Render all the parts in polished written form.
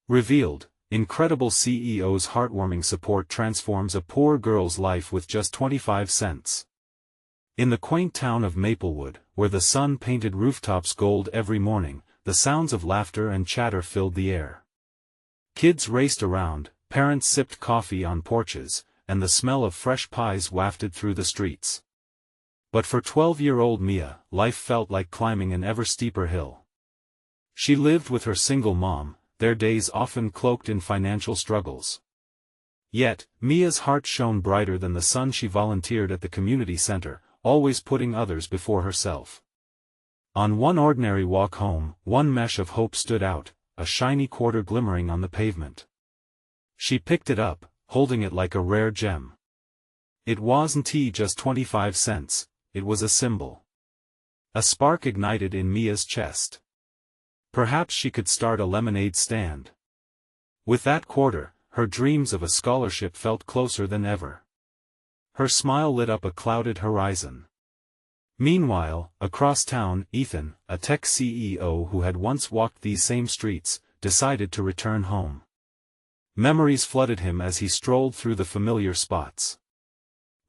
Revealed, incredible CEO's heartwarming support transforms a poor girl's life with just 25 cents. In the quaint town of Maplewood, where the sun painted rooftops gold every morning, the sounds of laughter and chatter filled the air. Kids raced around, parents sipped coffee on porches, and the smell of fresh pies wafted through the streets. But for 12-year-old Mia, life felt like climbing an ever steeper hill. She lived with her single mom, their days often cloaked in financial struggles. Yet, Mia's heart shone brighter than the sun. She volunteered at the community center, always putting others before herself. On one ordinary walk home, one mesh of hope stood out, a shiny quarter glimmering on the pavement. She picked it up, holding it like a rare gem. It wasn't just 25 cents, it was a symbol. A spark ignited in Mia's chest. Perhaps she could start a lemonade stand. With that quarter, her dreams of a scholarship felt closer than ever. Her smile lit up a clouded horizon. Meanwhile, across town, Ethan, a tech CEO who had once walked these same streets, decided to return home. Memories flooded him as he strolled through the familiar spots.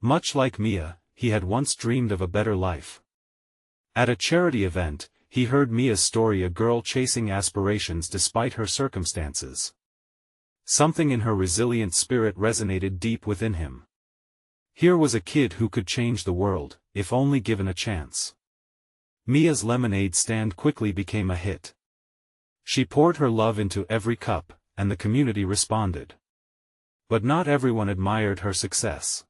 Much like Mia, he had once dreamed of a better life. At a charity event, he heard Mia's story, a girl chasing aspirations despite her circumstances. Something in her resilient spirit resonated deep within him. Here was a kid who could change the world, if only given a chance. Mia's lemonade stand quickly became a hit. She poured her love into every cup, and the community responded. But not everyone admired her success.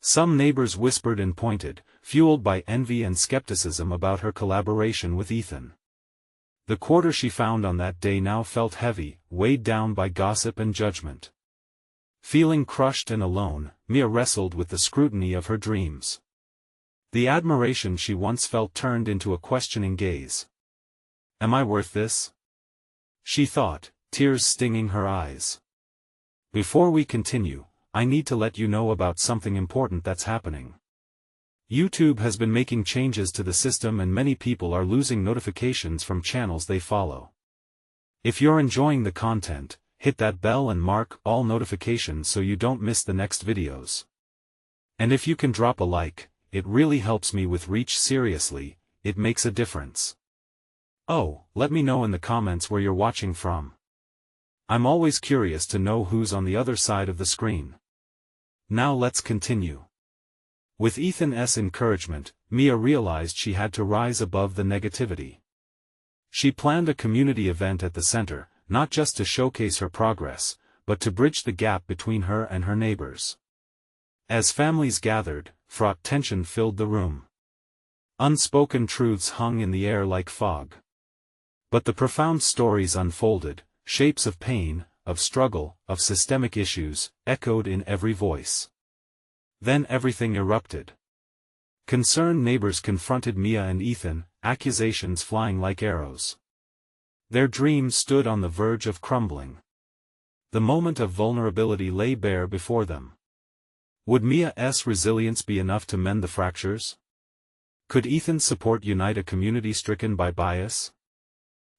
Some neighbors whispered and pointed, fueled by envy and skepticism about her collaboration with Ethan. The quarter she found on that day now felt heavy, weighed down by gossip and judgment. Feeling crushed and alone, Mia wrestled with the scrutiny of her dreams. The admiration she once felt turned into a questioning gaze. Am I worth this? She thought, tears stinging her eyes. Before we continue, I need to let you know about something important that's happening. YouTube has been making changes to the system and many people are losing notifications from channels they follow. If you're enjoying the content, hit that bell and mark all notifications so you don't miss the next videos. And if you can drop a like, it really helps me with reach. Seriously, it makes a difference. Oh, let me know in the comments where you're watching from. I'm always curious to know who's on the other side of the screen. Now let's continue. With Ethan's encouragement, Mia realized she had to rise above the negativity. She planned a community event at the center, not just to showcase her progress, but to bridge the gap between her and her neighbors. As families gathered, fraught tension filled the room. Unspoken truths hung in the air like fog. But the profound stories unfolded, shapes of pain, of struggle, of systemic issues, echoed in every voice. Then everything erupted. Concerned neighbors confronted Mia and Ethan, accusations flying like arrows. Their dreams stood on the verge of crumbling. The moment of vulnerability lay bare before them. Would Mia's resilience be enough to mend the fractures? Could Ethan's support unite a community stricken by bias?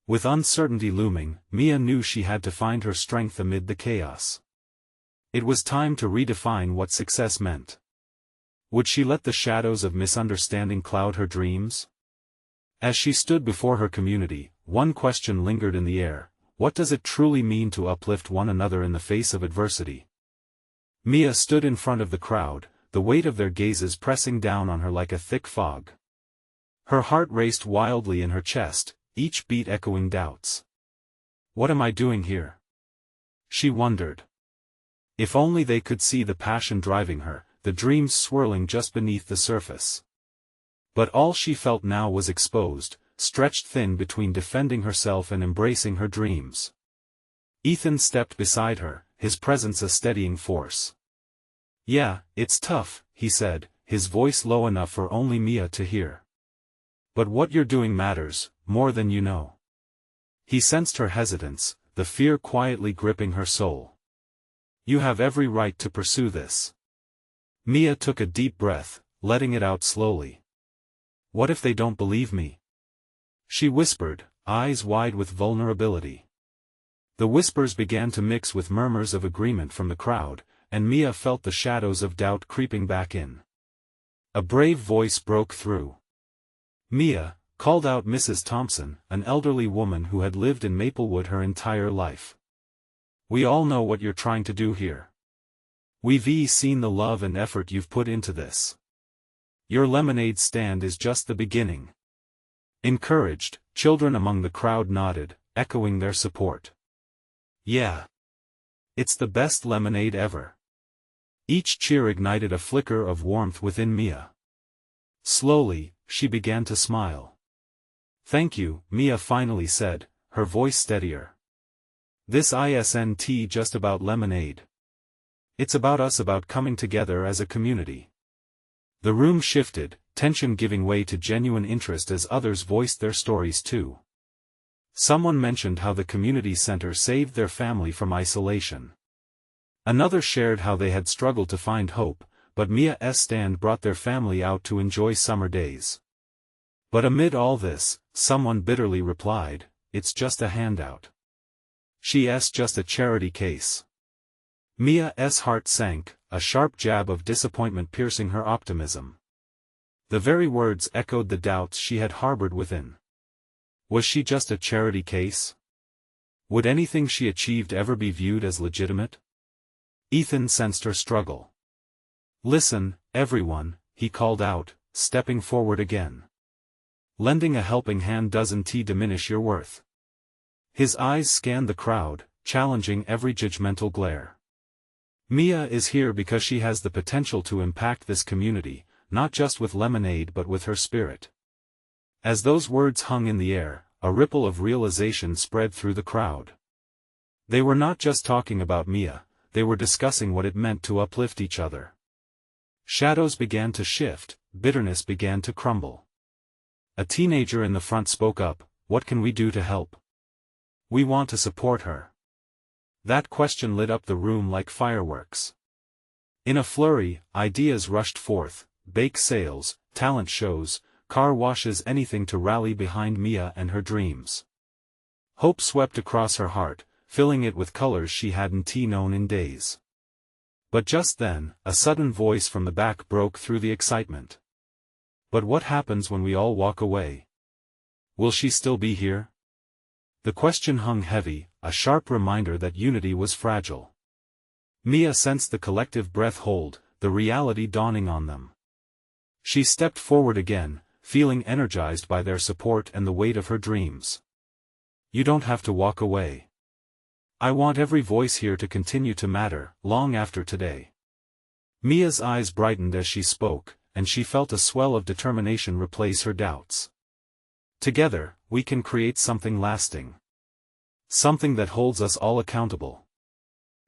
With uncertainty looming, Mia knew she had to find her strength amid the chaos. It was time to redefine what success meant. Would she let the shadows of misunderstanding cloud her dreams? As she stood before her community, one question lingered in the air: what does it truly mean to uplift one another in the face of adversity? Mia stood in front of the crowd, the weight of their gazes pressing down on her like a thick fog. Her heart raced wildly in her chest, each beat echoing doubts. What am I doing here? She wondered. If only they could see the passion driving her, the dreams swirling just beneath the surface. But all she felt now was exposed, stretched thin between defending herself and embracing her dreams. Ethan stepped beside her, his presence a steadying force. Yeah, it's tough, he said, his voice low enough for only Mia to hear. But what you're doing matters, more than you know. He sensed her hesitance, the fear quietly gripping her soul. You have every right to pursue this. Mia took a deep breath, letting it out slowly. What if they don't believe me? She whispered, eyes wide with vulnerability. The whispers began to mix with murmurs of agreement from the crowd, and Mia felt the shadows of doubt creeping back in. A brave voice broke through. "Mia," called out Mrs. Thompson, an elderly woman who had lived in Maplewood her entire life. "We all know what you're trying to do here. We've seen the love and effort you've put into this. Your lemonade stand is just the beginning." Encouraged, children among the crowd nodded, echoing their support. "Yeah. It's the best lemonade ever." Each cheer ignited a flicker of warmth within Mia. Slowly, she began to smile. "Thank you," Mia finally said, her voice steadier. "This isn't just about lemonade. It's about us, about coming together as a community." The room shifted, tension giving way to genuine interest as others voiced their stories too. Someone mentioned how the community center saved their family from isolation. Another shared how they had struggled to find hope, but Mia's stand brought their family out to enjoy summer days. But amid all this, someone bitterly replied, "It's just a handout. She's just a charity case." Mia's heart sank, a sharp jab of disappointment piercing her optimism. The very words echoed the doubts she had harbored within. Was she just a charity case? Would anything she achieved ever be viewed as legitimate? Ethan sensed her struggle. "Listen, everyone," he called out, stepping forward again. "Lending a helping hand doesn't diminish your worth." His eyes scanned the crowd, challenging every judgmental glare. "Mia is here because she has the potential to impact this community, not just with lemonade but with her spirit." As those words hung in the air, a ripple of realization spread through the crowd. They were not just talking about Mia, they were discussing what it meant to uplift each other. Shadows began to shift, bitterness began to crumble. A teenager in the front spoke up, "What can we do to help? We want to support her." That question lit up the room like fireworks. In a flurry, ideas rushed forth: bake sales, talent shows, car washes, anything to rally behind Mia and her dreams. Hope swept across her heart, filling it with colors she hadn't known in days. But just then, a sudden voice from the back broke through the excitement. "But what happens when we all walk away? Will she still be here?" The question hung heavy, a sharp reminder that unity was fragile. Mia sensed the collective breath hold, the reality dawning on them. She stepped forward again, feeling energized by their support and the weight of her dreams. "You don't have to walk away. I want every voice here to continue to matter, long after today." Mia's eyes brightened as she spoke, and she felt a swell of determination replace her doubts. "Together, we can create something lasting. Something that holds us all accountable."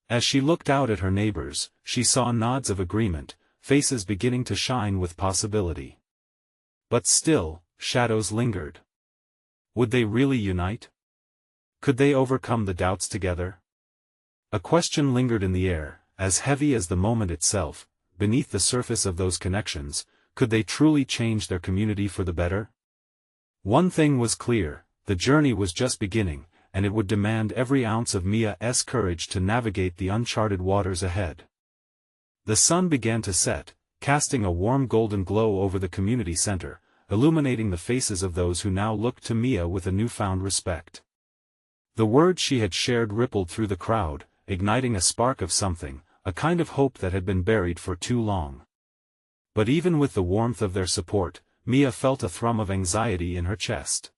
As she looked out at her neighbors, she saw nods of agreement, faces beginning to shine with possibility. But still, shadows lingered. Would they really unite? Could they overcome the doubts together? A question lingered in the air, as heavy as the moment itself. Beneath the surface of those connections, could they truly change their community for the better? One thing was clear: the journey was just beginning, and it would demand every ounce of Mia's courage to navigate the uncharted waters ahead. The sun began to set, casting a warm golden glow over the community center, illuminating the faces of those who now looked to Mia with a newfound respect. The words she had shared rippled through the crowd, igniting a spark of something, a kind of hope that had been buried for too long. But even with the warmth of their support, Mia felt a thrum of anxiety in her chest.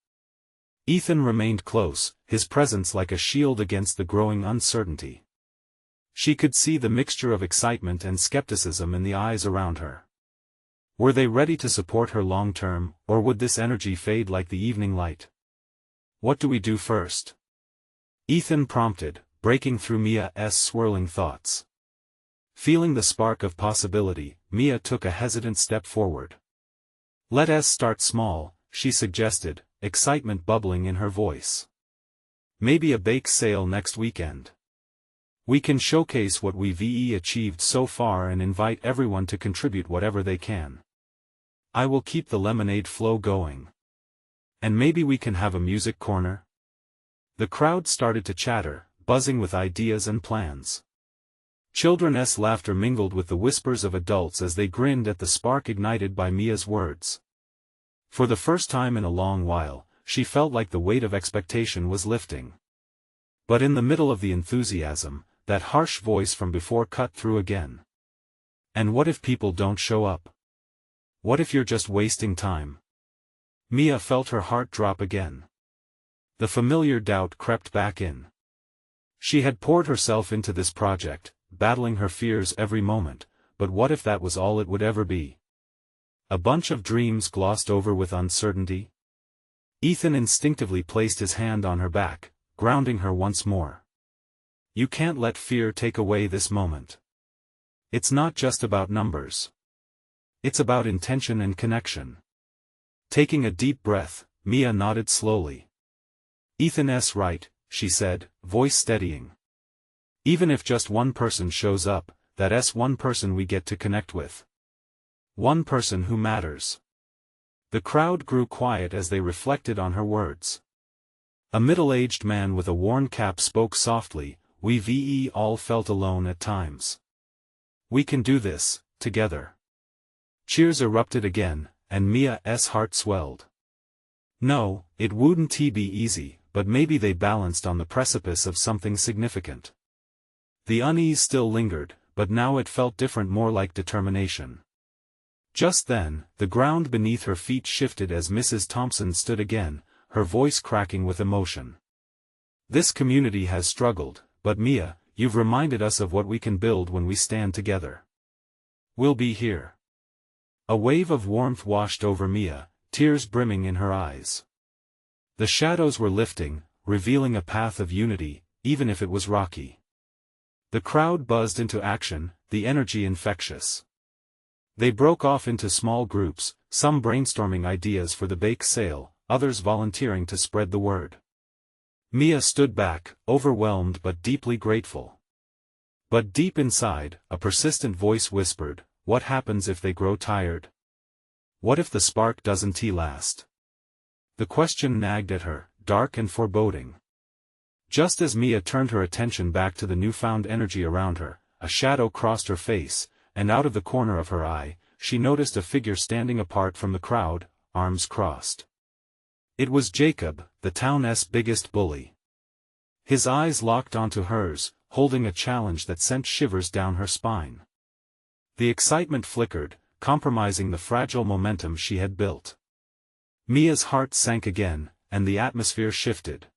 Ethan remained close, his presence like a shield against the growing uncertainty. She could see the mixture of excitement and skepticism in the eyes around her. Were they ready to support her long term, or would this energy fade like the evening light? "What do we do first?" Ethan prompted, breaking through Mia's swirling thoughts. Feeling the spark of possibility, Mia took a hesitant step forward. "Let us start small," she suggested, excitement bubbling in her voice. "Maybe a bake sale next weekend. We can showcase what we've achieved so far and invite everyone to contribute whatever they can. I will keep the lemonade flow going. And maybe we can have a music corner?" The crowd started to chatter, buzzing with ideas and plans. Children's laughter mingled with the whispers of adults as they grinned at the spark ignited by Mia's words. For the first time in a long while, she felt like the weight of expectation was lifting. But in the middle of the enthusiasm, that harsh voice from before cut through again. And what if people don't show up? What if you're just wasting time? Mia felt her heart drop again. The familiar doubt crept back in. She had poured herself into this project, battling her fears every moment, but what if that was all it would ever be? A bunch of dreams glossed over with uncertainty? Ethan instinctively placed his hand on her back, grounding her once more. You can't let fear take away this moment. It's not just about numbers. It's about intention and connection. Taking a deep breath, Mia nodded slowly. Ethan's right, she said, voice steadying. Even if just one person shows up, that's one person we get to connect with. One person who matters. The crowd grew quiet as they reflected on her words. A middle-aged man with a worn cap spoke softly, "We all felt alone at times. We can do this, together." Cheers erupted again, and Mia's heart swelled. No, it wouldn't be easy, but maybe they balanced on the precipice of something significant. The unease still lingered, but now it felt different, more like determination. Just then, the ground beneath her feet shifted as Mrs. Thompson stood again, her voice cracking with emotion. This community has struggled, but Mia, you've reminded us of what we can build when we stand together. We'll be here. A wave of warmth washed over Mia, tears brimming in her eyes. The shadows were lifting, revealing a path of unity, even if it was rocky. The crowd buzzed into action, the energy infectious. They broke off into small groups, some brainstorming ideas for the bake sale, others volunteering to spread the word. Mia stood back, overwhelmed but deeply grateful. But deep inside, a persistent voice whispered, what happens if they grow tired? What if the spark doesn't last? The question nagged at her, dark and foreboding. Just as Mia turned her attention back to the newfound energy around her, a shadow crossed her face, and out of the corner of her eye, she noticed a figure standing apart from the crowd, arms crossed. It was Jacob, the town's biggest bully. His eyes locked onto hers, holding a challenge that sent shivers down her spine. The excitement flickered, compromising the fragile momentum she had built. Mia's heart sank again, and the atmosphere shifted.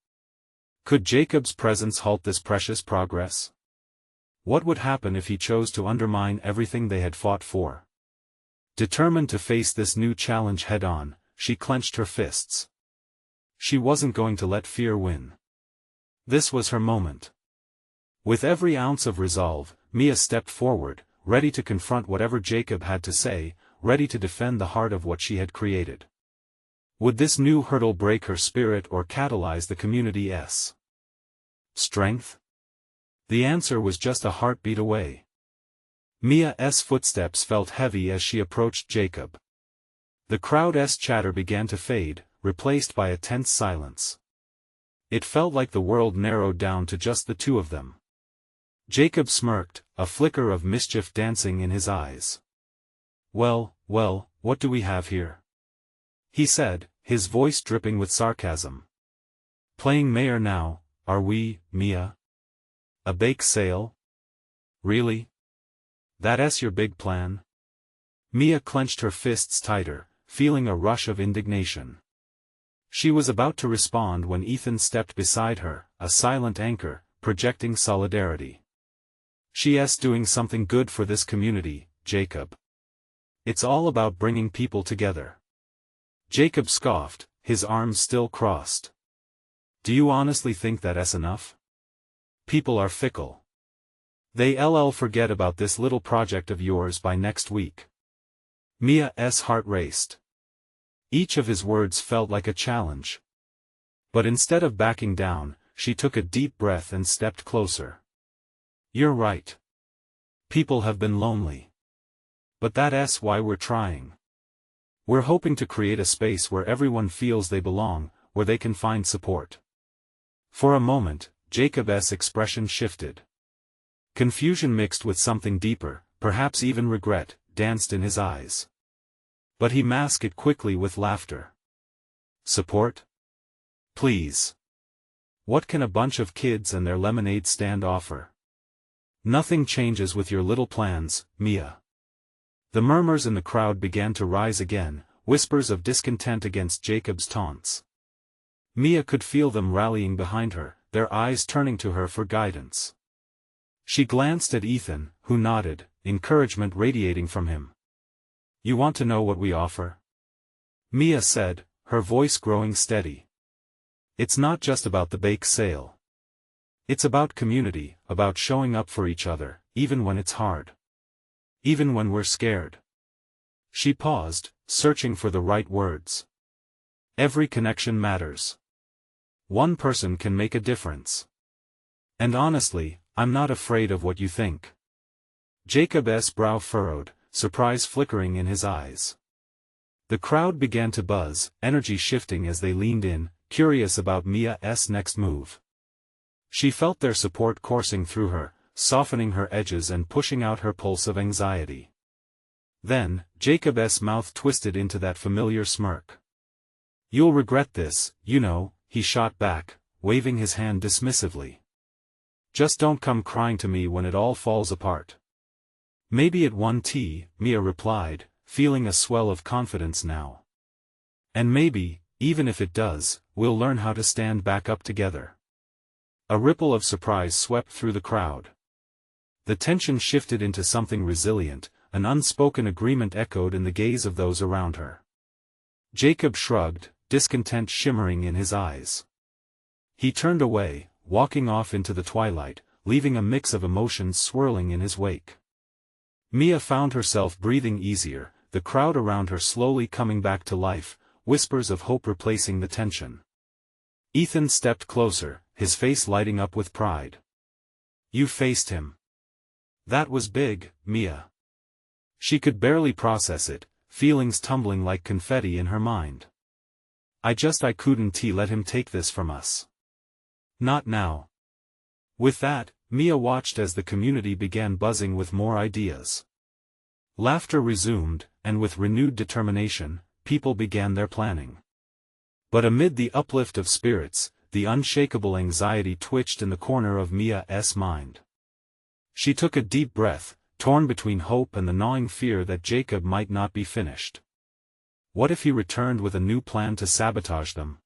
Could Jacob's presence halt this precious progress? What would happen if he chose to undermine everything they had fought for? Determined to face this new challenge head-on, she clenched her fists. She wasn't going to let fear win. This was her moment. With every ounce of resolve, Mia stepped forward, ready to confront whatever Jacob had to say, ready to defend the heart of what she had created. Would this new hurdle break her spirit or catalyze the community's strength? The answer was just a heartbeat away. Mia's footsteps felt heavy as she approached Jacob. The crowd's chatter began to fade, replaced by a tense silence. It felt like the world narrowed down to just the two of them. Jacob smirked, a flicker of mischief dancing in his eyes. Well, what do we have here? He said, his voice dripping with sarcasm. Playing mayor now, are we, Mia? A bake sale? Really? That's your big plan? Mia clenched her fists tighter, feeling a rush of indignation. She was about to respond when Ethan stepped beside her, a silent anchor, projecting solidarity. She's doing something good for this community, Jacob. It's all about bringing people together. Jacob scoffed, his arms still crossed. Do you honestly think that's enough? People are fickle. They'll forget about this little project of yours by next week. Mia's heart raced. Each of his words felt like a challenge. But instead of backing down, she took a deep breath and stepped closer. You're right. People have been lonely. But that's why we're trying. We're hoping to create a space where everyone feels they belong, where they can find support. For a moment, Jacob's expression shifted. Confusion mixed with something deeper, perhaps even regret, danced in his eyes. But he masked it quickly with laughter. Support? Please. What can a bunch of kids and their lemonade stand offer? Nothing changes with your little plans, Mia. The murmurs in the crowd began to rise again, whispers of discontent against Jacob's taunts. Mia could feel them rallying behind her, their eyes turning to her for guidance. She glanced at Ethan, who nodded, encouragement radiating from him. You want to know what we offer? Mia said, her voice growing steady. It's not just about the bake sale. It's about community, about showing up for each other, even when it's hard. Even when we're scared. She paused, searching for the right words. Every connection matters. One person can make a difference. And honestly, I'm not afraid of what you think. Jacob's brow furrowed, surprise flickering in his eyes. The crowd began to buzz, energy shifting as they leaned in, curious about Mia's next move. She felt their support coursing through her, softening her edges and pushing out her pulse of anxiety. Then, Jacob's mouth twisted into that familiar smirk. You'll regret this, you know, he shot back, waving his hand dismissively. Just don't come crying to me when it all falls apart. Maybe it won't, Mia replied, feeling a swell of confidence now. And maybe, even if it does, we'll learn how to stand back up together. A ripple of surprise swept through the crowd. The tension shifted into something resilient, an unspoken agreement echoed in the gaze of those around her. Jacob shrugged, discontent shimmering in his eyes. He turned away, walking off into the twilight, leaving a mix of emotions swirling in his wake. Mia found herself breathing easier, the crowd around her slowly coming back to life, whispers of hope replacing the tension. Ethan stepped closer, his face lighting up with pride. You faced him. That was big, Mia. She could barely process it, feelings tumbling like confetti in her mind. I couldn't let him take this from us. Not now. With that, Mia watched as the community began buzzing with more ideas. Laughter resumed, and with renewed determination, people began their planning. But amid the uplift of spirits, the unshakable anxiety twitched in the corner of Mia's mind. She took a deep breath, torn between hope and the gnawing fear that Jacob might not be finished. What if he returned with a new plan to sabotage them?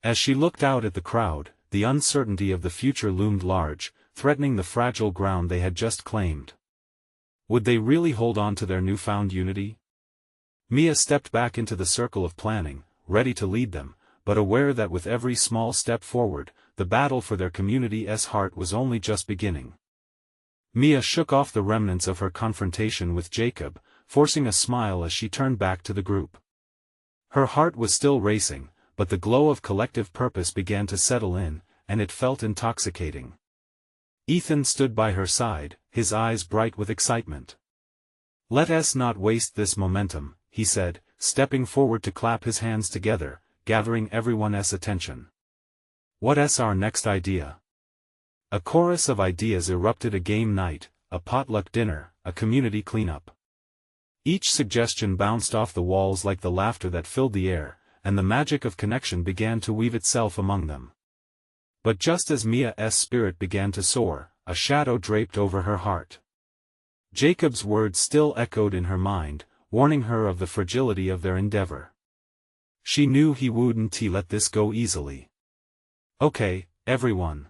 As she looked out at the crowd, the uncertainty of the future loomed large, threatening the fragile ground they had just claimed. Would they really hold on to their newfound unity? Mia stepped back into the circle of planning, ready to lead them, but aware that with every small step forward, the battle for their community's heart was only just beginning. Mia shook off the remnants of her confrontation with Jacob, forcing a smile as she turned back to the group. Her heart was still racing, but the glow of collective purpose began to settle in, and it felt intoxicating. Ethan stood by her side, his eyes bright with excitement. Let us not waste this momentum, he said, stepping forward to clap his hands together, gathering everyone's attention. What's our next idea? A chorus of ideas erupted: a game night, a potluck dinner, a community cleanup. Each suggestion bounced off the walls like the laughter that filled the air, and the magic of connection began to weave itself among them. But just as Mia's spirit began to soar, a shadow draped over her heart. Jacob's words still echoed in her mind, warning her of the fragility of their endeavor. She knew he wouldn't let this go easily. Okay, everyone.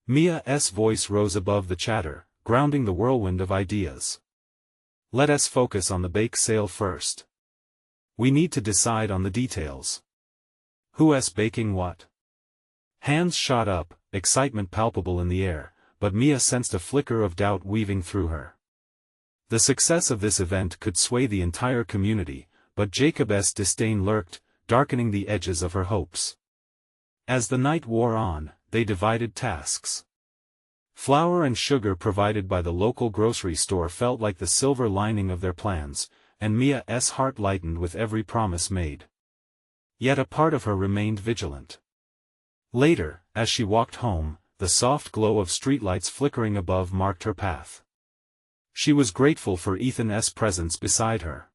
Mia's voice rose above the chatter, grounding the whirlwind of ideas. Let us focus on the bake sale first. We need to decide on the details. Who's baking what? Hands shot up, excitement palpable in the air, but Mia sensed a flicker of doubt weaving through her. The success of this event could sway the entire community, but Jacob's disdain lurked, darkening the edges of her hopes. As the night wore on, they divided tasks. Flour and sugar provided by the local grocery store felt like the silver lining of their plans, and Mia's heart lightened with every promise made. Yet a part of her remained vigilant. Later, as she walked home, the soft glow of streetlights flickering above marked her path. She was grateful for Ethan's presence beside her.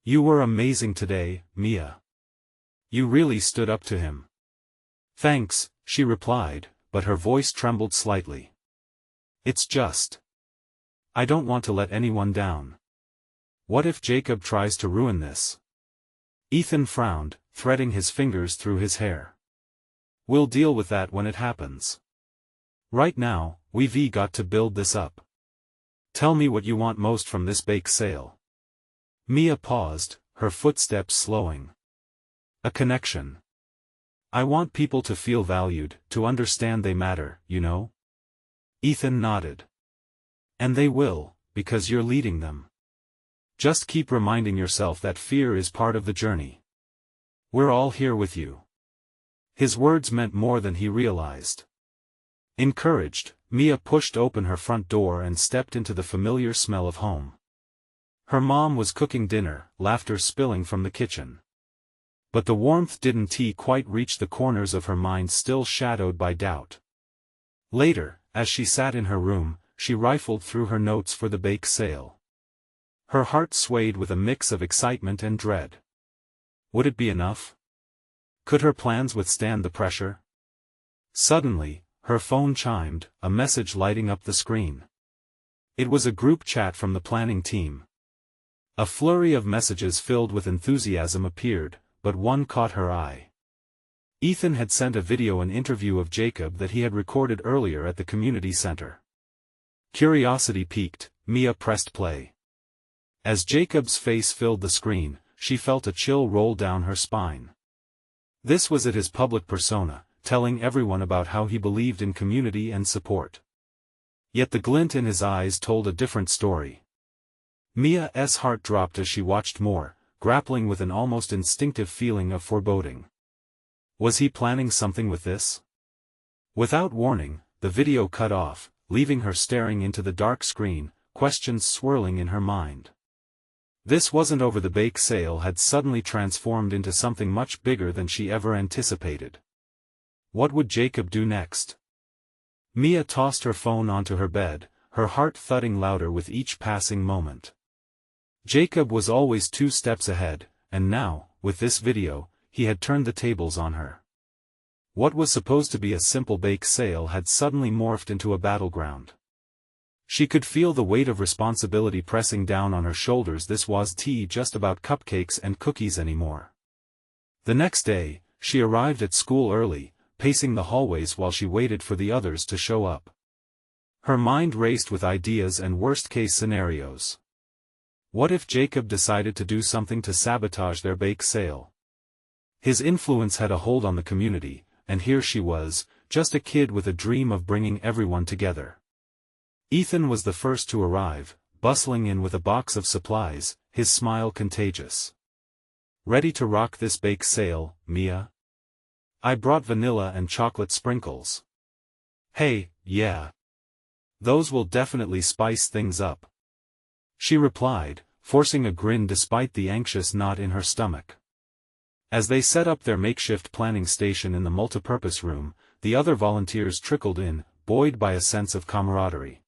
"You were amazing today, Mia. You really stood up to him." "Thanks," she replied, but her voice trembled slightly. "It's just. I don't want to let anyone down. What if Jacob tries to ruin this?" Ethan frowned, threading his fingers through his hair. "We'll deal with that when it happens. Right now, we've got to build this up. Tell me what you want most from this bake sale." Mia paused, her footsteps slowing. "A connection. I want people to feel valued, to understand they matter, you know?" Ethan nodded. "And they will, because you're leading them. Just keep reminding yourself that fear is part of the journey. We're all here with you." His words meant more than he realized. Encouraged, Mia pushed open her front door and stepped into the familiar smell of home. Her mom was cooking dinner, laughter spilling from the kitchen. But the warmth didn't quite reach the corners of her mind still shadowed by doubt. Later, as she sat in her room, she rifled through her notes for the bake sale. Her heart swayed with a mix of excitement and dread. Would it be enough? Could her plans withstand the pressure? Suddenly, her phone chimed, a message lighting up the screen. It was a group chat from the planning team. A flurry of messages filled with enthusiasm appeared, but one caught her eye. Ethan had sent a video and interview of Jacob that he had recorded earlier at the community center. Curiosity piqued, Mia pressed play. As Jacob's face filled the screen, she felt a chill roll down her spine. This was his public persona, telling everyone about how he believed in community and support. Yet the glint in his eyes told a different story. Mia's heart dropped as she watched more, grappling with an almost instinctive feeling of foreboding. Was he planning something with this? Without warning, the video cut off, leaving her staring into the dark screen, questions swirling in her mind. This wasn't over. The bake sale had suddenly transformed into something much bigger than she ever anticipated. What would Jacob do next? Mia tossed her phone onto her bed, her heart thudding louder with each passing moment. Jacob was always 2 steps ahead, and now, with this video, he had turned the tables on her. What was supposed to be a simple bake sale had suddenly morphed into a battleground. She could feel the weight of responsibility pressing down on her shoulders. This wasn't just about cupcakes and cookies anymore. The next day, she arrived at school early, pacing the hallways while she waited for the others to show up. Her mind raced with ideas and worst-case scenarios. What if Jacob decided to do something to sabotage their bake sale? His influence had a hold on the community, and here she was, just a kid with a dream of bringing everyone together. Ethan was the first to arrive, bustling in with a box of supplies, his smile contagious. "Ready to rock this bake sale, Mia? I brought vanilla and chocolate sprinkles." "Hey, yeah. Those will definitely spice things up," she replied, forcing a grin despite the anxious knot in her stomach. As they set up their makeshift planning station in the multipurpose room, the other volunteers trickled in, buoyed by a sense of camaraderie.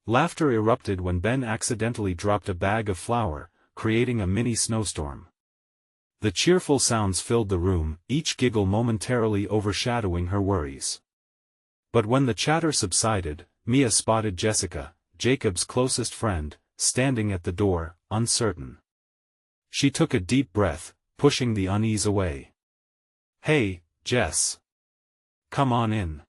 Laughter erupted when Ben accidentally dropped a bag of flour, creating a mini snowstorm. The cheerful sounds filled the room, each giggle momentarily overshadowing her worries. But when the chatter subsided, Mia spotted Jessica, Jacob's closest friend, standing at the door, uncertain. She took a deep breath, pushing the unease away. "Hey, Jess. Come on in.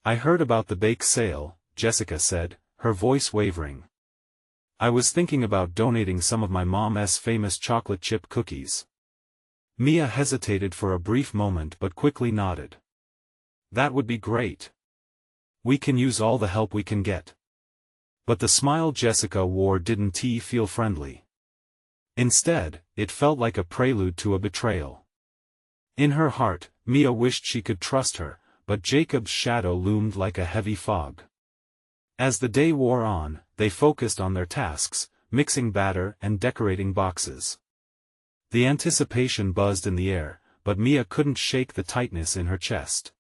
I heard about the bake sale," Jessica said, her voice wavering. "I was thinking about donating some of my mom's famous chocolate chip cookies." Mia hesitated for a brief moment but quickly nodded. "That would be great. We can use all the help we can get." But the smile Jessica wore didn't feel friendly. Instead, it felt like a prelude to a betrayal. In her heart, Mia wished she could trust her, but Jacob's shadow loomed like a heavy fog. As the day wore on, they focused on their tasks, mixing batter and decorating boxes. The anticipation buzzed in the air, but Mia couldn't shake the tightness in her chest.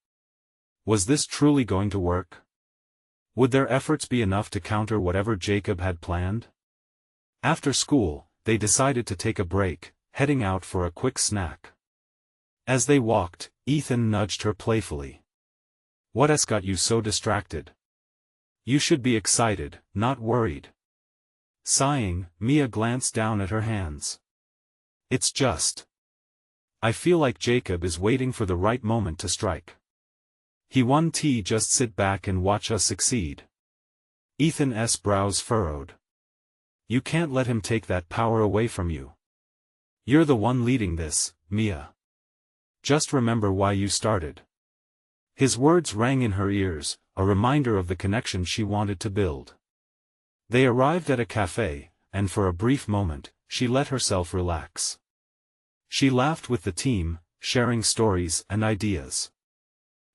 Was this truly going to work? Would their efforts be enough to counter whatever Jacob had planned? After school, they decided to take a break, heading out for a quick snack. As they walked, Ethan nudged her playfully. "What's got you so distracted? You should be excited, not worried." Sighing, Mia glanced down at her hands. "It's just. I feel like Jacob is waiting for the right moment to strike. He won T. Just sit back and watch us succeed." Ethan's brows furrowed. "You can't let him take that power away from you. You're the one leading this, Mia. Just remember why you started." His words rang in her ears, a reminder of the connection she wanted to build. They arrived at a cafe, and for a brief moment, she let herself relax. She laughed with the team, sharing stories and ideas.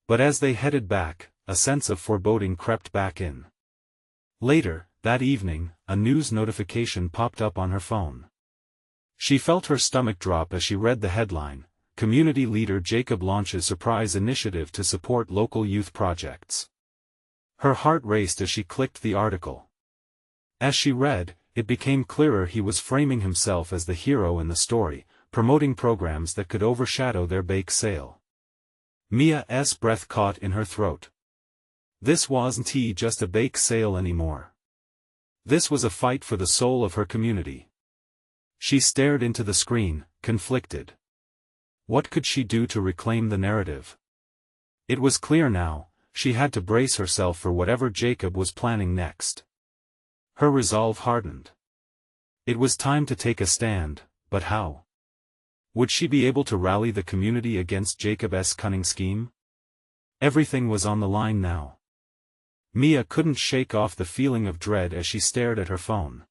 But as they headed back, a sense of foreboding crept back in. Later, that evening, a news notification popped up on her phone. She felt her stomach drop as she read the headline: Community Leader Jacob launches surprise initiative to support local youth projects. Her heart raced as she clicked the article. As she read, it became clearer he was framing himself as the hero in the story, promoting programs that could overshadow their bake sale. Mia's breath caught in her throat. This wasn't just a bake sale anymore. This was a fight for the soul of her community. She stared into the screen, conflicted. What could she do to reclaim the narrative? It was clear now, she had to brace herself for whatever Jacob was planning next. Her resolve hardened. It was time to take a stand, but how? Would she be able to rally the community against Jacob's cunning scheme? Everything was on the line now. Mia couldn't shake off the feeling of dread as she stared at her phone.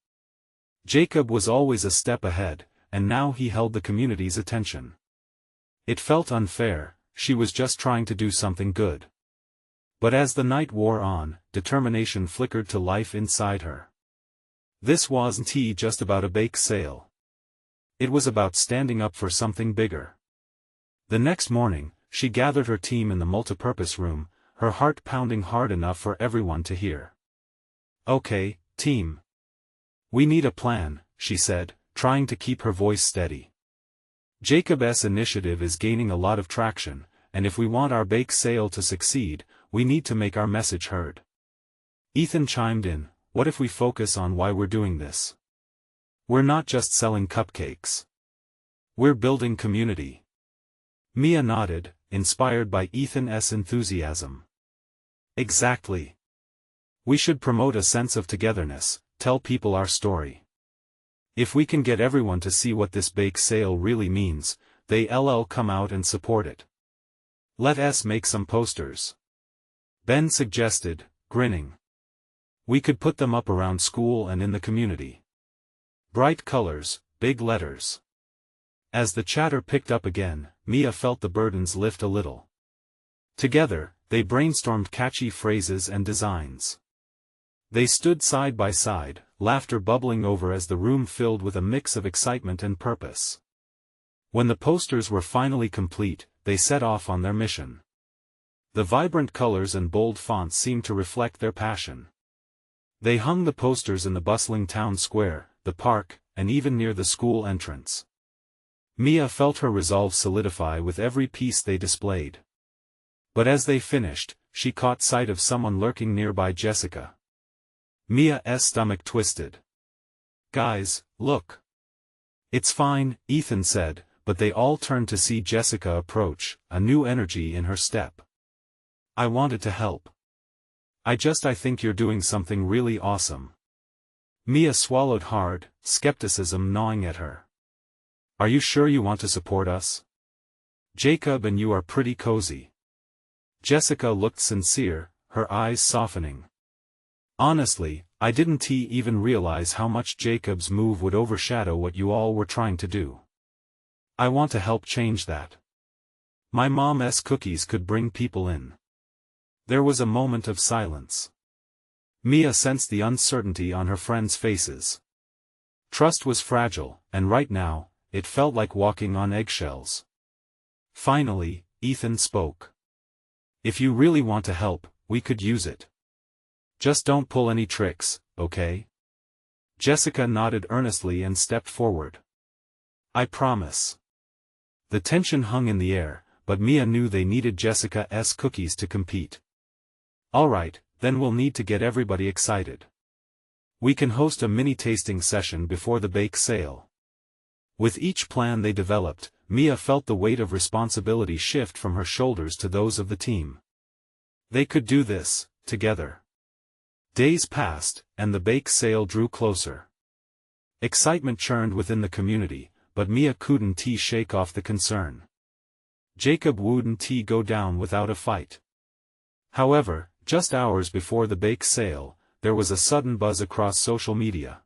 Jacob was always a step ahead, and now he held the community's attention. It felt unfair, she was just trying to do something good. But as the night wore on, determination flickered to life inside her. This wasn't just about a bake sale. It was about standing up for something bigger. The next morning, she gathered her team in the multipurpose room, her heart pounding hard enough for everyone to hear. "Okay, team. We need a plan," she said, trying to keep her voice steady. "Jacob's initiative is gaining a lot of traction, and if we want our bake sale to succeed, we need to make our message heard." Ethan chimed in, "What if we focus on why we're doing this? We're not just selling cupcakes. We're building community." Mia nodded, inspired by Ethan's enthusiasm. "Exactly. We should promote a sense of togetherness, tell people our story. If we can get everyone to see what this bake sale really means, they'll come out and support it. Let's make some posters," Ben suggested, grinning. "We could put them up around school and in the community. Bright colors, big letters." As the chatter picked up again, Mia felt the burdens lift a little. Together, they brainstormed catchy phrases and designs. They stood side by side, laughter bubbling over as the room filled with a mix of excitement and purpose. When the posters were finally complete, they set off on their mission. The vibrant colors and bold fonts seemed to reflect their passion. They hung the posters in the bustling town square, the park, and even near the school entrance. Mia felt her resolve solidify with every piece they displayed. But as they finished, she caught sight of someone lurking nearby: Jessica. Mia's stomach twisted. "Guys, look." "It's fine," Ethan said, but they all turned to see Jessica approach, a new energy in her step. "I wanted to help. I think you're doing something really awesome." Mia swallowed hard, skepticism gnawing at her. "Are you sure you want to support us? Jacob and you are pretty cozy." Jessica looked sincere, her eyes softening. "Honestly, I didn't even realize how much Jacob's move would overshadow what you all were trying to do. I want to help change that. My mom's cookies could bring people in." There was a moment of silence. Mia sensed the uncertainty on her friends' faces. Trust was fragile, and right now, it felt like walking on eggshells. Finally, Ethan spoke. If you really want to help, we could use it. Just don't pull any tricks, okay? Jessica nodded earnestly and stepped forward. I promise. The tension hung in the air, but Mia knew they needed Jessica's cookies to compete. Alright, then we'll need to get everybody excited. We can host a mini tasting session before the bake sale. With each plan they developed, Mia felt the weight of responsibility shift from her shoulders to those of the team. They could do this, together. Days passed, and the bake sale drew closer. Excitement churned within the community, but Mia couldn't shake off the concern. Jacob wouldn't go down without a fight. However, just hours before the bake sale, there was a sudden buzz across social media.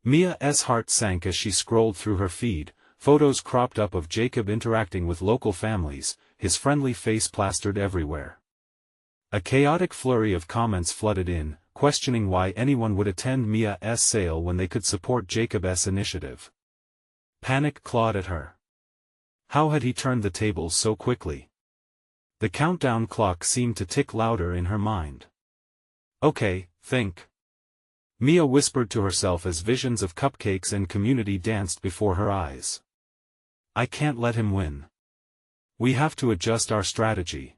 Mia's heart sank as she scrolled through her feed. Photos cropped up of Jacob interacting with local families, his friendly face plastered everywhere. A chaotic flurry of comments flooded in, questioning why anyone would attend Mia's sale when they could support Jacob's initiative. Panic clawed at her. How had he turned the tables so quickly? The countdown clock seemed to tick louder in her mind. Okay, think. Mia whispered to herself as visions of cupcakes and community danced before her eyes. I can't let him win. We have to adjust our strategy.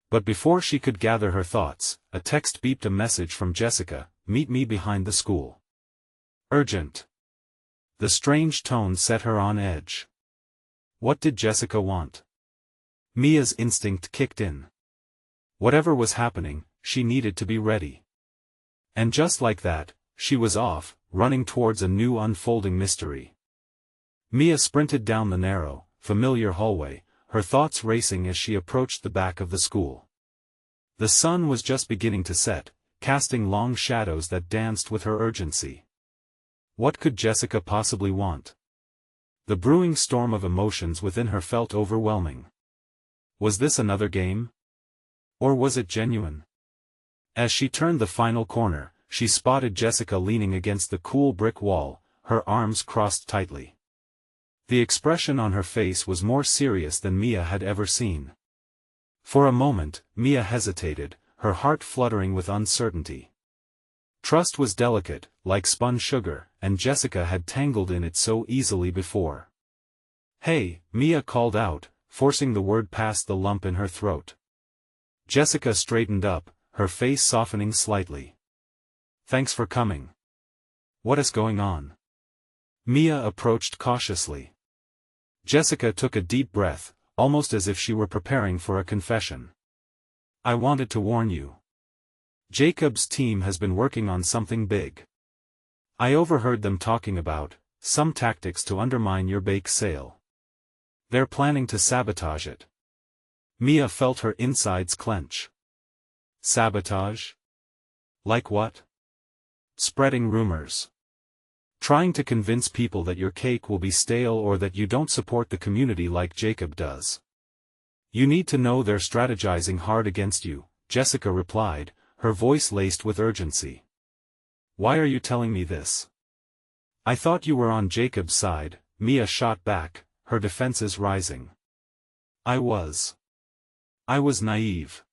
But before she could gather her thoughts, a text beeped a message from Jessica, meet me behind the school. Urgent. The strange tone set her on edge. What did Jessica want? Mia's instinct kicked in. Whatever was happening, she needed to be ready. And just like that, she was off, running towards a new unfolding mystery. Mia sprinted down the narrow, familiar hallway, her thoughts racing as she approached the back of the school. The sun was just beginning to set, casting long shadows that danced with her urgency. What could Jessica possibly want? The brewing storm of emotions within her felt overwhelming. Was this another game? Or was it genuine? As she turned the final corner, she spotted Jessica leaning against the cool brick wall, her arms crossed tightly. The expression on her face was more serious than Mia had ever seen. For a moment, Mia hesitated, her heart fluttering with uncertainty. Trust was delicate, like spun sugar, and Jessica had tangled in it so easily before. Hey, Mia called out, forcing the word past the lump in her throat. Jessica straightened up, her face softening slightly. Thanks for coming. What is going on? Mia approached cautiously. Jessica took a deep breath, almost as if she were preparing for a confession. I wanted to warn you. Jacob's team has been working on something big. I overheard them talking about some tactics to undermine your bake sale. They're planning to sabotage it. Mia felt her insides clench. Sabotage? Like what? Spreading rumors. Trying to convince people that your cake will be stale or that you don't support the community like Jacob does. You need to know they're strategizing hard against you, Jessica replied, her voice laced with urgency. Why are you telling me this? I thought you were on Jacob's side, Mia shot back, her defenses rising. I was naive.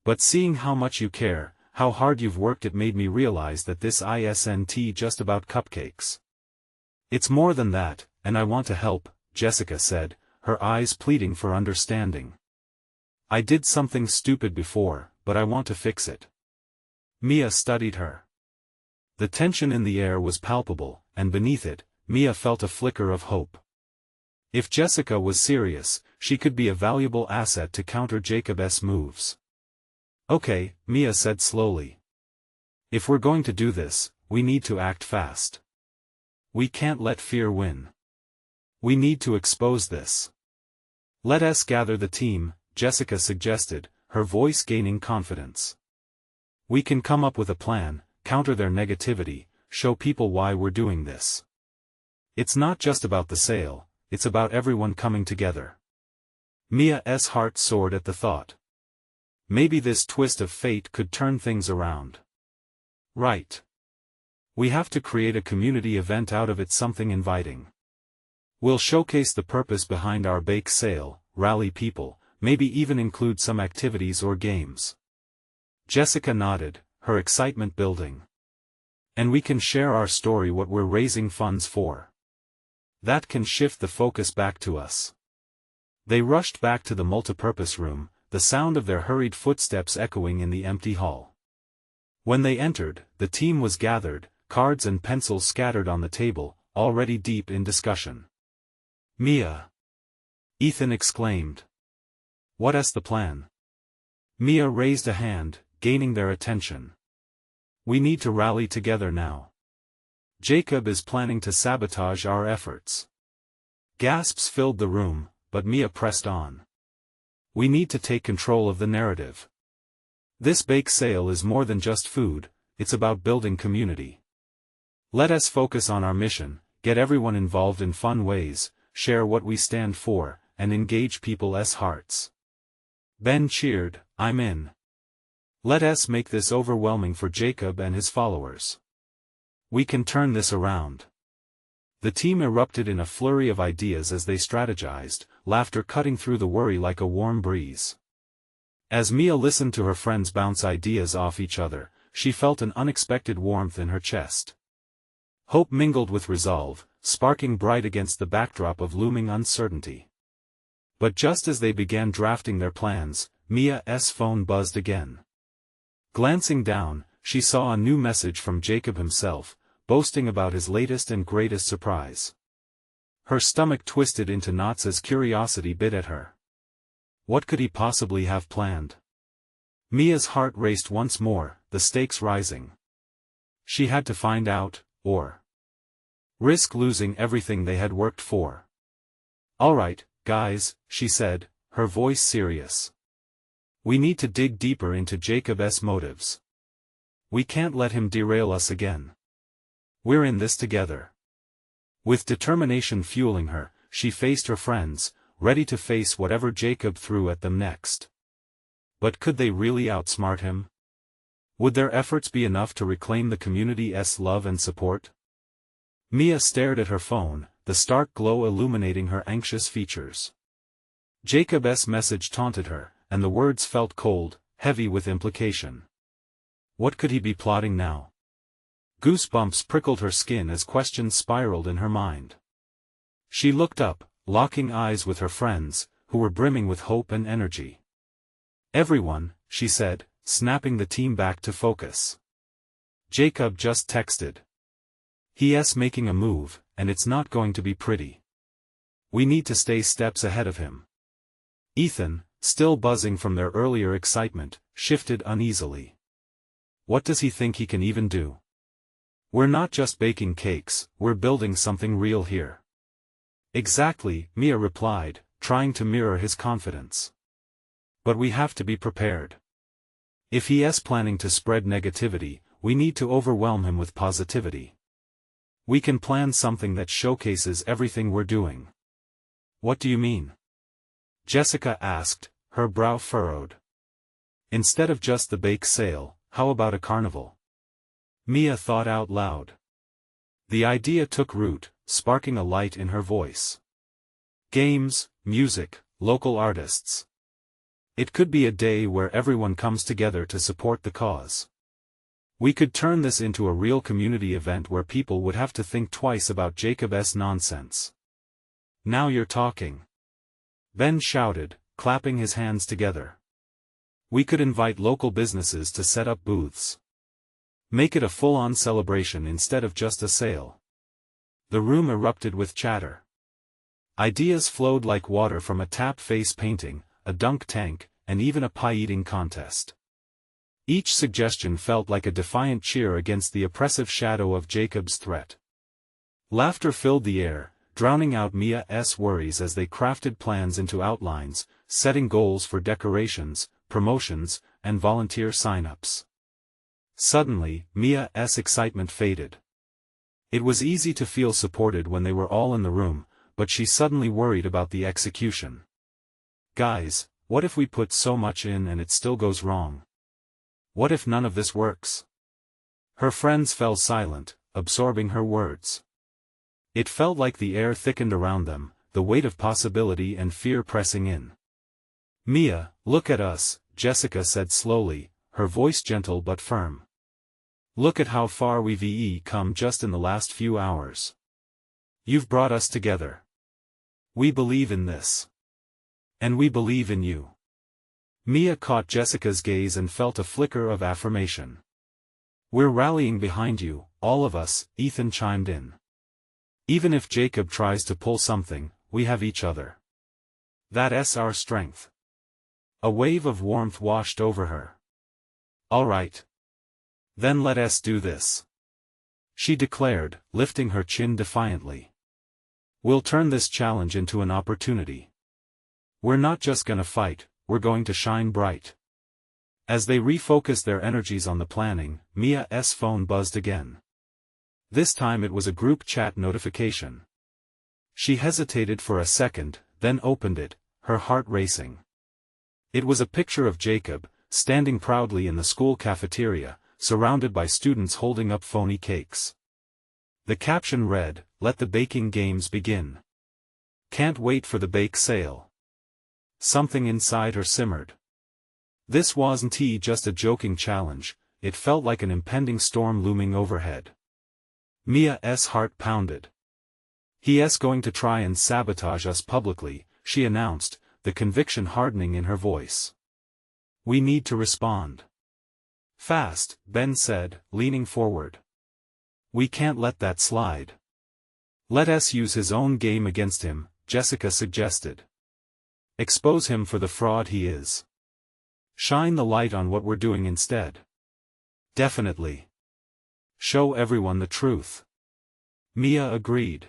But seeing how much you care, how hard you've worked, it made me realize that this isn't just about cupcakes. It's more than that, and I want to help, Jessica said, her eyes pleading for understanding. I did something stupid before, but I want to fix it. Mia studied her. The tension in the air was palpable, and beneath it, Mia felt a flicker of hope. If Jessica was serious, she could be a valuable asset to counter Jacob's moves. Okay, Mia said slowly. If we're going to do this, we need to act fast. We can't let fear win. We need to expose this. Let us gather the team, Jessica suggested, her voice gaining confidence. We can come up with a plan, counter their negativity, show people why we're doing this. It's not just about the sale, it's about everyone coming together. Mia's heart soared at the thought. Maybe this twist of fate could turn things around. Right. We have to create a community event out of it, something inviting. We'll showcase the purpose behind our bake sale, rally people, maybe even include some activities or games. Jessica nodded, her excitement building. And we can share our story, what we're raising funds for. That can shift the focus back to us. They rushed back to the multipurpose room, the sound of their hurried footsteps echoing in the empty hall. When they entered, the team was gathered, cards and pencils scattered on the table, already deep in discussion. Mia! Ethan exclaimed. What's the plan? Mia raised a hand, gaining their attention. We need to rally together now. Jacob is planning to sabotage our efforts. Gasps filled the room, but Mia pressed on. We need to take control of the narrative. This bake sale is more than just food, it's about building community. Let us focus on our mission, get everyone involved in fun ways, share what we stand for, and engage people's hearts. Ben cheered, I'm in. Let us make this overwhelming for Jacob and his followers. We can turn this around. The team erupted in a flurry of ideas as they strategized, laughter cutting through the worry like a warm breeze. As Mia listened to her friends bounce ideas off each other, she felt an unexpected warmth in her chest. Hope mingled with resolve, sparking bright against the backdrop of looming uncertainty. But just as they began drafting their plans, Mia's phone buzzed again. Glancing down, she saw a new message from Jacob himself, boasting about his latest and greatest surprise. Her stomach twisted into knots as curiosity bit at her. What could he possibly have planned? Mia's heart raced once more, the stakes rising. She had to find out, or risk losing everything they had worked for. All right, guys, she said, her voice serious. We need to dig deeper into Jacob's motives. We can't let him derail us again. We're in this together. With determination fueling her, she faced her friends, ready to face whatever Jacob threw at them next. But could they really outsmart him? Would their efforts be enough to reclaim the community's love and support? Mia stared at her phone, the stark glow illuminating her anxious features. Jacob's message taunted her, and the words felt cold, heavy with implication. What could he be plotting now? Goosebumps prickled her skin as questions spiraled in her mind. She looked up, locking eyes with her friends, who were brimming with hope and energy. Everyone, she said, snapping the team back to focus. Jacob just texted. He's making a move, and it's not going to be pretty. We need to stay steps ahead of him. Ethan, still buzzing from their earlier excitement, shifted uneasily. What does he think he can even do? We're not just baking cakes, we're building something real here. Exactly, Mia replied, trying to mirror his confidence. But we have to be prepared. If he's planning to spread negativity, we need to overwhelm him with positivity. We can plan something that showcases everything we're doing. What do you mean? Jessica asked, her brow furrowed. Instead of just the bake sale, how about a carnival? Mia thought out loud. The idea took root, sparking a light in her voice. Games, music, local artists. It could be a day where everyone comes together to support the cause. We could turn this into a real community event where people would have to think twice about Jacob's nonsense. Now you're talking. Ben shouted, clapping his hands together. We could invite local businesses to set up booths. Make it a full-on celebration instead of just a sale. The room erupted with chatter. Ideas flowed like water from a tap face painting, a dunk tank, and even a pie-eating contest. Each suggestion felt like a defiant cheer against the oppressive shadow of Jacob's threat. Laughter filled the air, drowning out Mia's worries as they crafted plans into outlines, setting goals for decorations, promotions, and volunteer sign-ups. Suddenly, Mia's excitement faded. It was easy to feel supported when they were all in the room, but she suddenly worried about the execution. Guys, what if we put so much in and it still goes wrong? What if none of this works? Her friends fell silent, absorbing her words. It felt like the air thickened around them, the weight of possibility and fear pressing in. Mia, look at us, Jessica said slowly, her voice gentle but firm. Look at how far we've come just in the last few hours. You've brought us together. We believe in this. And we believe in you. Mia caught Jessica's gaze and felt a flicker of affirmation. We're rallying behind you, all of us, Ethan chimed in. Even if Jacob tries to pull something, we have each other. That's our strength. A wave of warmth washed over her. All right. Then let us do this. She declared, lifting her chin defiantly. We'll turn this challenge into an opportunity. We're not just gonna fight, we're going to shine bright. As they refocused their energies on the planning, Mia's phone buzzed again. This time it was a group chat notification. She hesitated for a second, then opened it, her heart racing. It was a picture of Jacob, standing proudly in the school cafeteria, surrounded by students holding up phony cakes. The caption read, "Let the baking games begin. Can't wait for the bake sale." Something inside her simmered. This wasn't just a joking challenge, it felt like an impending storm looming overhead. Mia's heart pounded. He's going to try and sabotage us publicly, she announced, the conviction hardening in her voice. We need to respond. Fast, Ben said, leaning forward. We can't let that slide. Let us use his own game against him, Jessica suggested. Expose him for the fraud he is. Shine the light on what we're doing instead. Definitely. Show everyone the truth. Mia agreed.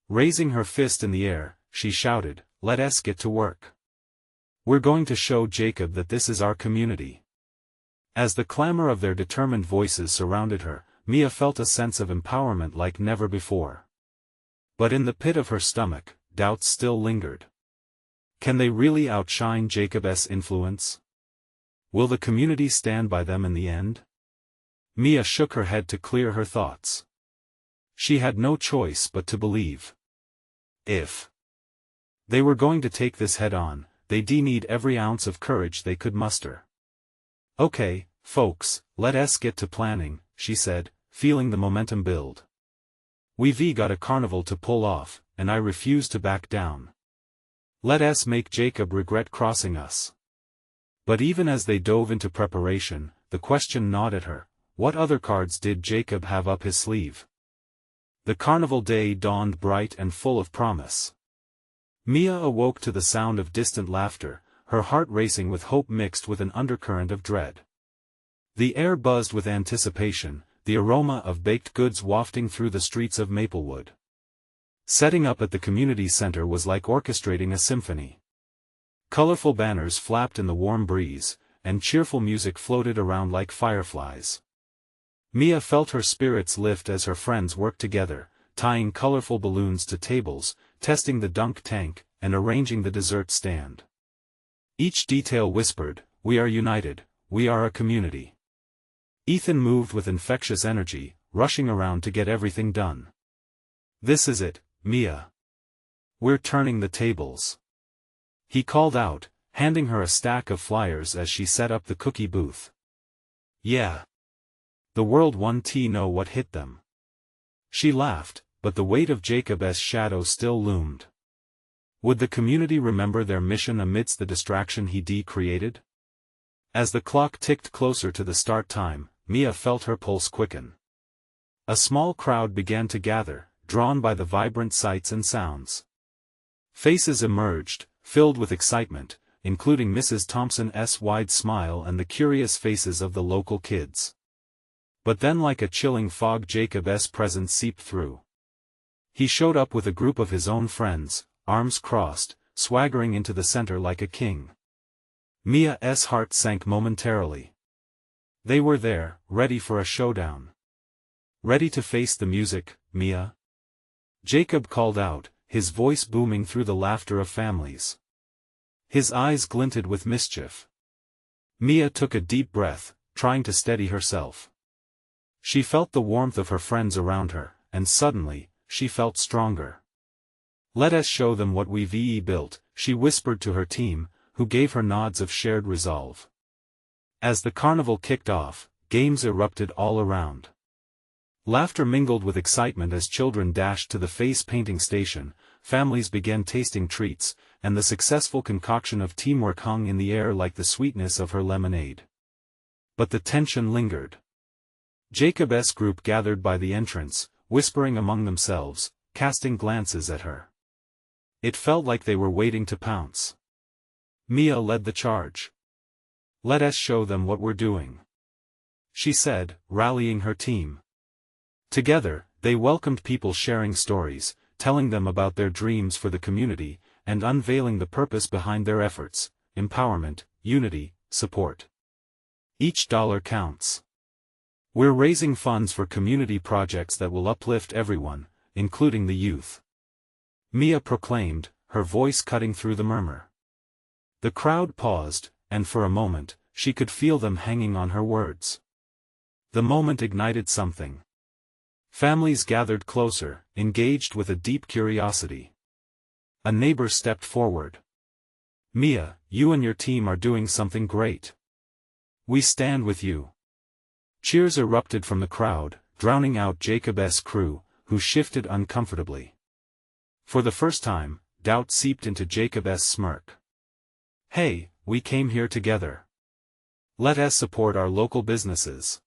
Raising her fist in the air, she shouted, let us get to work. We're going to show Jacob that this is our community. As the clamor of their determined voices surrounded her, Mia felt a sense of empowerment like never before. But in the pit of her stomach, doubts still lingered. Can they really outshine Jacob's influence? Will the community stand by them in the end? Mia shook her head to clear her thoughts. She had no choice but to believe. If they were going to take this head-on, they'd need every ounce of courage they could muster. Okay, folks, let us get to planning, she said, feeling the momentum build. We've got a carnival to pull off, and I refuse to back down. Let us make Jacob regret crossing us. But even as they dove into preparation, the question gnawed at her, what other cards did Jacob have up his sleeve? The carnival day dawned bright and full of promise. Mia awoke to the sound of distant laughter, her heart racing with hope mixed with an undercurrent of dread. The air buzzed with anticipation, the aroma of baked goods wafting through the streets of Maplewood. Setting up at the community center was like orchestrating a symphony. Colorful banners flapped in the warm breeze, and cheerful music floated around like fireflies. Mia felt her spirits lift as her friends worked together, tying colorful balloons to tables, testing the dunk tank, and arranging the dessert stand. Each detail whispered, "We are united, we are a community." Ethan moved with infectious energy, rushing around to get everything done. This is it, Mia. We're turning the tables. He called out, handing her a stack of flyers as she set up the cookie booth. Yeah. The world won't know what hit them. She laughed, but the weight of Jacob's shadow still loomed. Would the community remember their mission amidst the distraction he created? As the clock ticked closer to the start time, Mia felt her pulse quicken. A small crowd began to gather, drawn by the vibrant sights and sounds. Faces emerged, filled with excitement, including Mrs. Thompson's wide smile and the curious faces of the local kids. But then like a chilling fog Jacob's presence seeped through. He showed up with a group of his own friends, arms crossed, swaggering into the center like a king. Mia's heart sank momentarily. They were there, ready for a showdown. Ready to face the music, Mia? Jacob called out, his voice booming through the laughter of families. His eyes glinted with mischief. Mia took a deep breath, trying to steady herself. She felt the warmth of her friends around her, and suddenly, she felt stronger. Let us show them what we've built, she whispered to her team, who gave her nods of shared resolve. As the carnival kicked off, games erupted all around. Laughter mingled with excitement as children dashed to the face-painting station, families began tasting treats, and the successful concoction of teamwork hung in the air like the sweetness of her lemonade. But the tension lingered. Jacob's group gathered by the entrance, whispering among themselves, casting glances at her. It felt like they were waiting to pounce. Mia led the charge. "Let us show them what we're doing," she said, rallying her team. Together, they welcomed people sharing stories, telling them about their dreams for the community, and unveiling the purpose behind their efforts: empowerment, unity, support. Each dollar counts. We're raising funds for community projects that will uplift everyone, including the youth," Mia proclaimed, her voice cutting through the murmur. The crowd paused, and for a moment, she could feel them hanging on her words. The moment ignited something. Families gathered closer, engaged with a deep curiosity. A neighbor stepped forward. "Mia, you and your team are doing something great. We stand with you." Cheers erupted from the crowd, drowning out Jacob's crew, who shifted uncomfortably. For the first time, doubt seeped into Jacob's smirk. "Hey, we came here together. Let us support our local businesses,"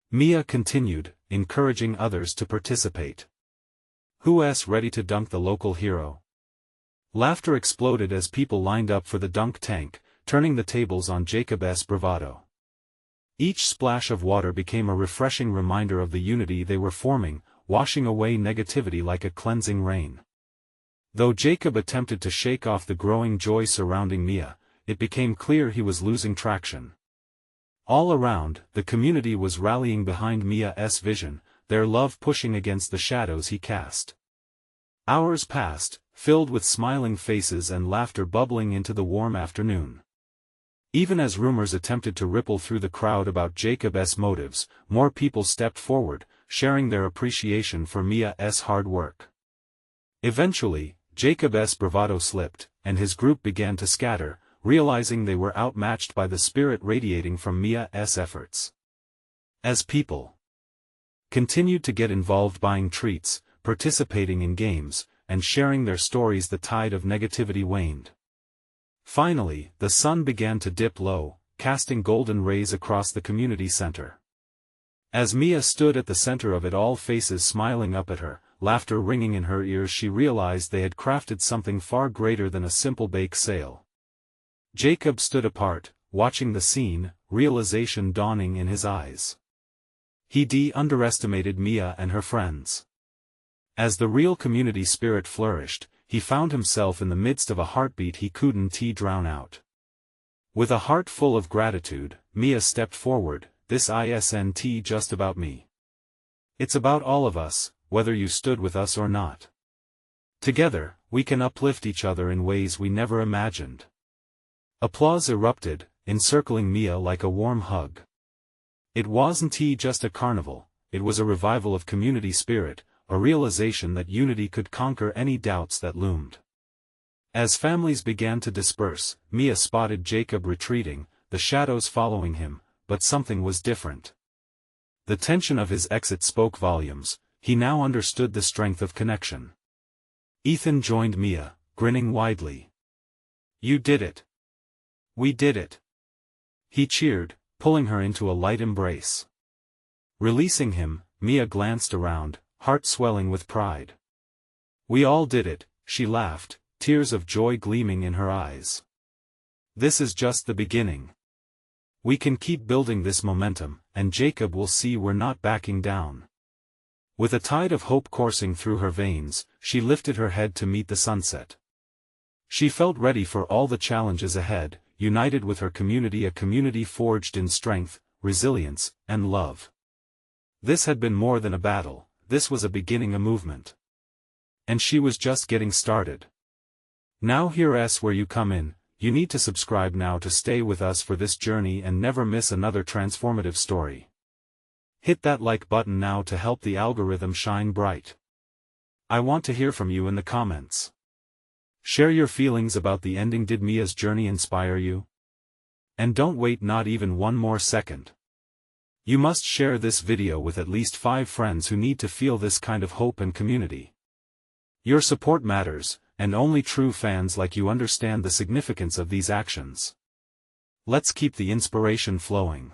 Mia continued, encouraging others to participate. "Who's ready to dunk the local hero?" Laughter exploded as people lined up for the dunk tank, turning the tables on Jacob's bravado. Each splash of water became a refreshing reminder of the unity they were forming, washing away negativity like a cleansing rain. Though Jacob attempted to shake off the growing joy surrounding Mia, it became clear he was losing traction. All around, the community was rallying behind Mia's vision, their love pushing against the shadows he cast. Hours passed, filled with smiling faces and laughter bubbling into the warm afternoon. Even as rumors attempted to ripple through the crowd about Jacob's motives, more people stepped forward, sharing their appreciation for Mia's hard work. Eventually, Jacob's bravado slipped, and his group began to scatter, realizing they were outmatched by the spirit radiating from Mia's efforts. As people continued to get involved buying treats, participating in games, and sharing their stories, the tide of negativity waned. Finally, the sun began to dip low, casting golden rays across the community center. As Mia stood at the center of it all, faces smiling up at her, laughter ringing in her ears, she realized they had crafted something far greater than a simple bake sale. Jacob stood apart, watching the scene, realization dawning in his eyes. He underestimated Mia and her friends. As the real community spirit flourished, he found himself in the midst of a heartbeat he couldn't drown out. With a heart full of gratitude, Mia stepped forward. "This isn't just about me. It's about all of us, whether you stood with us or not. Together, we can uplift each other in ways we never imagined." Applause erupted, encircling Mia like a warm hug. It wasn't just a carnival, it was a revival of community spirit, a realization that unity could conquer any doubts that loomed. As families began to disperse, Mia spotted Jacob retreating, the shadows following him, but something was different. The tension of his exit spoke volumes. He now understood the strength of connection. Ethan joined Mia, grinning widely. "You did it. We did it." He cheered, pulling her into a light embrace. Releasing him, Mia glanced around, heart swelling with pride. "We all did it," she laughed, tears of joy gleaming in her eyes. "This is just the beginning. We can keep building this momentum, and Jacob will see we're not backing down." With a tide of hope coursing through her veins, she lifted her head to meet the sunset. She felt ready for all the challenges ahead, united with her community, a community forged in strength, resilience, and love. This had been more than a battle, this was a beginning, a movement. And she was just getting started. Now here's where you come in. You need to subscribe now to stay with us for this journey and never miss another transformative story. Hit that like button now to help the algorithm shine bright. I want to hear from you in the comments. Share your feelings about the ending. Did Mia's journey inspire you? And don't wait not even one more second. You must share this video with at least 5 friends who need to feel this kind of hope and community. Your support matters, and only true fans like you understand the significance of these actions. Let's keep the inspiration flowing.